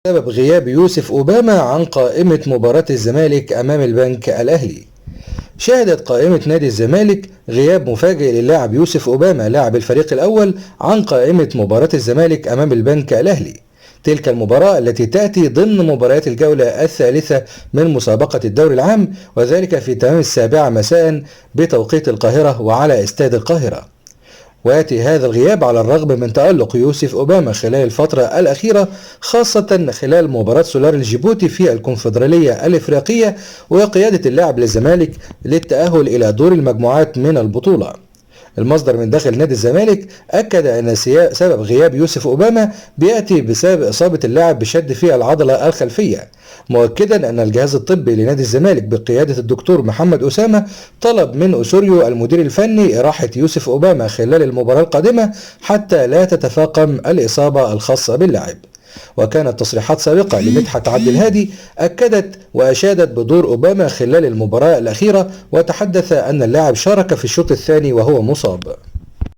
سبب غياب يوسف أوباما عن قائمة مباراة الزمالك أمام البنك الأهلي. شهدت قائمة نادي الزمالك غياب مفاجئ للاعب يوسف أوباما لاعب الفريق الأول عن قائمة مباراة الزمالك أمام البنك الأهلي. تلك المباراة التي تأتي ضمن مباريات الجولة الثالثة من مسابقة الدوري العام، وذلك في تمام 7 مساء بتوقيت القاهرة وعلى استاد القاهرة. ويأتي هذا الغياب على الرغم من تألق يوسف أوباما خلال الفترة الأخيرة، خاصة خلال مباراة سولار الجيبوتي في الكونفدرالية الإفريقية وقيادة اللاعب للزمالك للتأهل إلى دور المجموعات من البطولة. المصدر من داخل نادي الزمالك أكد أن سبب غياب يوسف أوباما بيأتي بسبب إصابة اللاعب بشد في العضلة الخلفية، مؤكدا أن الجهاز الطبي لنادي الزمالك بقيادة الدكتور محمد أسامة طلب من أوسوريو المدير الفني إراحة يوسف أوباما خلال المباراة القادمة حتى لا تتفاقم الإصابة الخاصة باللاعب. وكانت تصريحات سابقة لمدحت عبد الهادي أكدت وأشادت بدور أوباما خلال المباراة الأخيرة، وتحدث أن اللاعب شارك في الشوط الثاني وهو مصاب.